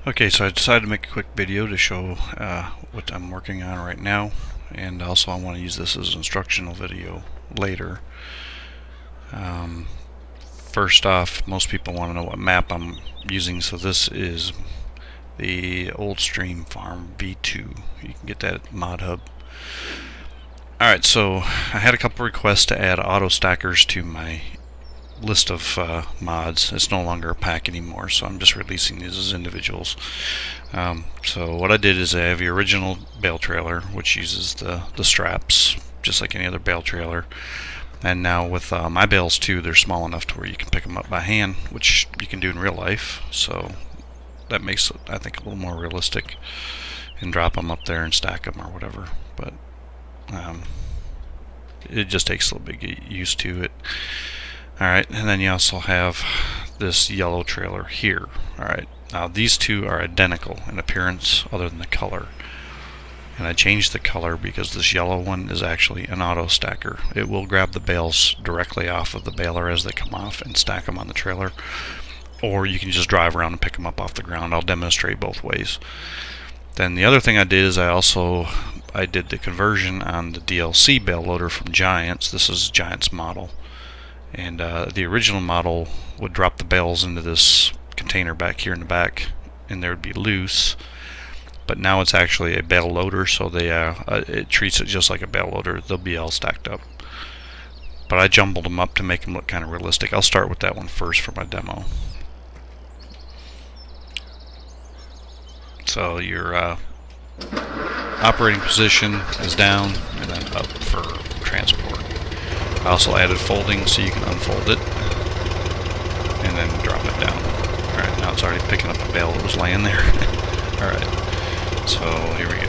Okay, so I decided to make a quick video to show what I'm working on right now, and also I want to use this as an instructional video later. First off, most people want to know what map I'm using, so this is the Old Stream Farm V2. You can get that at Mod Hub. Alright, so I had a couple requests to add auto stackers to my list of mods. It's no longer a pack anymore, so I'm just releasing these as individuals. So what I did is I have the original bale trailer, which uses the straps just like any other bale trailer, and now with my bales too, they're small enough to where you can pick them up by hand, which you can do in real life, so that makes it, I think, a little more realistic, and drop them up there and stack them or whatever. But it just takes a little bit to get used to it. Alright, and then you also have this yellow trailer here. Alright, now these two are identical in appearance other than the color. And I changed the color because this yellow one is actually an auto stacker. It will grab the bales directly off of the baler as they come off and stack them on the trailer. Or you can just drive around and pick them up off the ground. I'll demonstrate both ways. Then the other thing I did is I did the conversion on the DLC Bale Loader from Giants. This is Giants model. And the original model would drop the bales into this container back here in the back, and they would be loose. But now it's actually a Bale Loader, so it treats it just like a Bale Loader. They'll be all stacked up. But I jumbled them up to make them look kind of realistic. I'll start with that one first for my demo. So your operating position is down and then up for transport. I also added folding so you can unfold it and then drop it down. Alright, now it's already picking up a bale that was laying there. Alright, so here we go.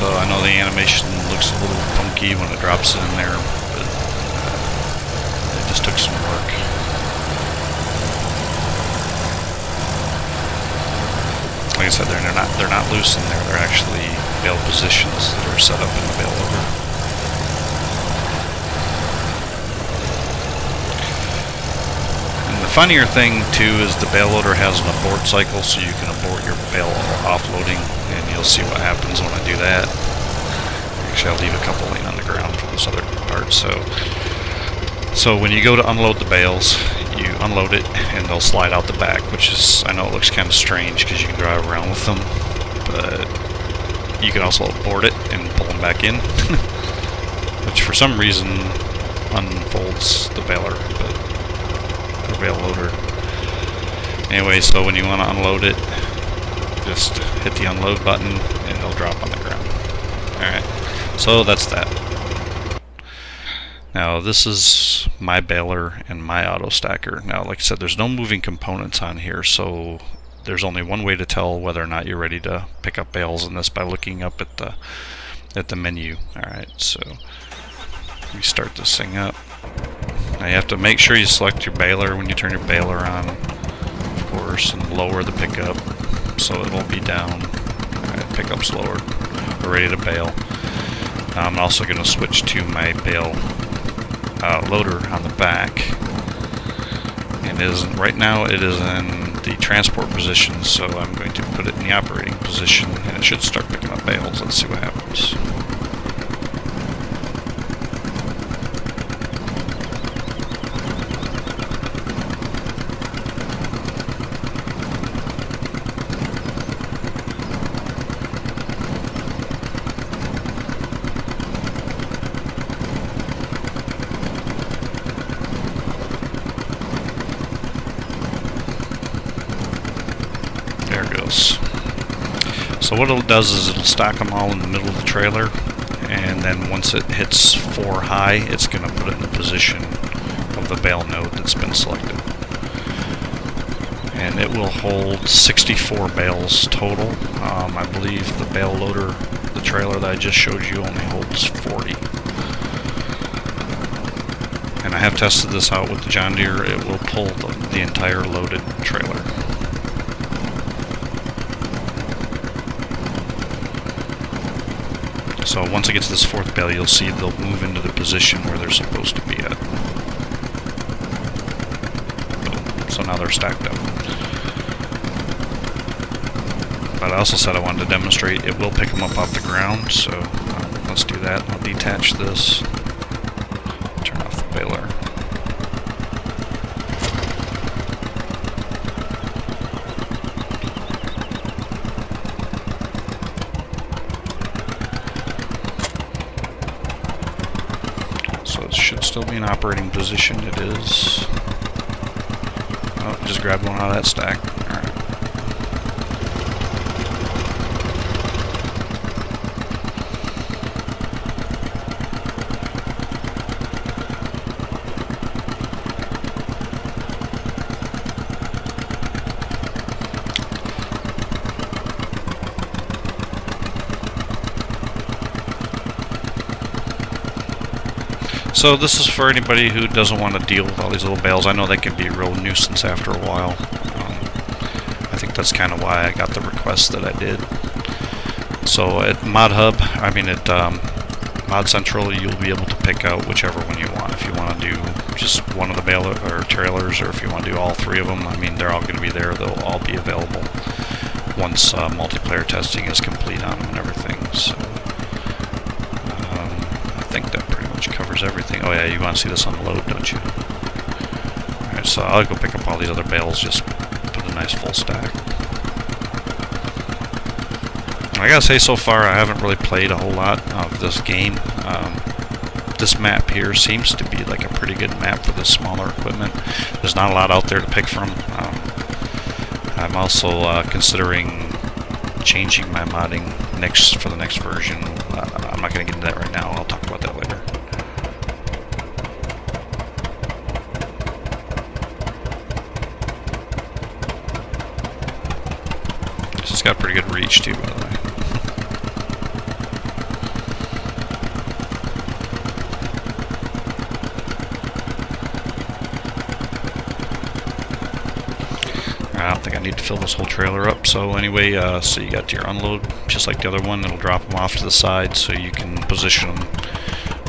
So I know the animation looks a little funky when it drops it in there, but it just took some work. Like I said, they're not loose in there. They're actually bale positions that are set up in the Bale Loader. And the funnier thing too is the Bale Loader has an abort cycle, so you can abort your bale offloading, and you'll see what happens when I do that. Actually, I'll leave a couple laying on the ground for this other part. So when you go to unload the bales, you unload it and they'll slide out the back, which is, I know it looks kind of strange because you can drive around with them, but you can also abort it and pull them back in, which for some reason unfolds the baler, or Bale Loader. Anyway, so when you want to unload it, just hit the unload button and they'll drop on the ground. Alright, so that's that. Now this is my baler and my auto stacker. Now, like I said, there's no moving components on here, so there's only one way to tell whether or not you're ready to pick up bales in this, by looking up at the menu. Alright, so we start this thing up. Now you have to make sure you select your baler when you turn your baler on, of course, and lower the pickup so it'll be down. Alright, pickup's lowered. We're ready to bale. Now I'm also going to switch to my Bale Loader on the back, and right now it is in the transport position, so I'm going to put it in the operating position and it should start picking up bales. Let's see what happens. There it goes. So what it does is it'll stack them all in the middle of the trailer, and then once it hits 4 high, it's going to put it in the position of the bale node that's been selected. And it will hold 64 bales total. I believe the Bale Loader, the trailer that I just showed you, only holds 40. And I have tested this out with the John Deere. It will pull the entire loaded trailer. So once it gets to this fourth bale, you'll see they'll move into the position where they're supposed to be at. So now they're stacked up. But I also said I wanted to demonstrate it will pick them up off the ground, so let's do that. I'll detach this, turn off the baler. So it should still be in operating position. It is. Oh, just grabbed one out of that stack. Alright. So this is for anybody who doesn't want to deal with all these little bales. I know they can be a real nuisance after a while. I think that's kind of why I got the request that I did. So at Mod Hub, at Mod Central, you'll be able to pick out whichever one you want. If you want to do just one of the baler or trailers, or if you want to do all three of them, they're all going to be there. They'll all be available once multiplayer testing is complete on them and everything. So I think that pretty much covers everything. Oh yeah, you want to see this unload, don't you? Alright, so I'll go pick up all these other bales, just put a nice full stack. I gotta say, so far I haven't really played a whole lot of this game. This map here seems to be like a pretty good map for this smaller equipment. There's not a lot out there to pick from. I'm also considering changing my modding for the next version. I'm not going to get into that right now. I'll talk about that later. It's got pretty good reach too, by the way. I don't think I need to fill this whole trailer up. So anyway, so you got your unload, just like the other one. It'll drop them off to the side so you can position them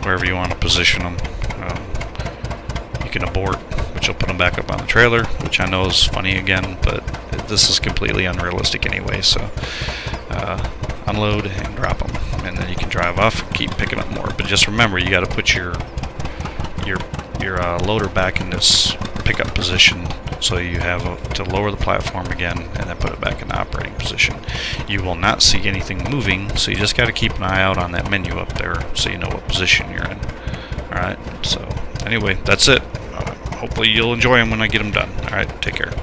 wherever you want to position them. You can abort, which will put them back up on the trailer, which I know is funny again, but this is completely unrealistic anyway. So unload and drop them, and then you can drive off and keep picking up more. But just remember, you got to put your loader back in this pickup position, so you have to lower the platform again and then put it back in the operating position. You will not see anything moving, so you just got to keep an eye out on that menu up there so you know what position you're in. Alright, so anyway, that's it. Hopefully you'll enjoy them when I get them done. Alright, take care.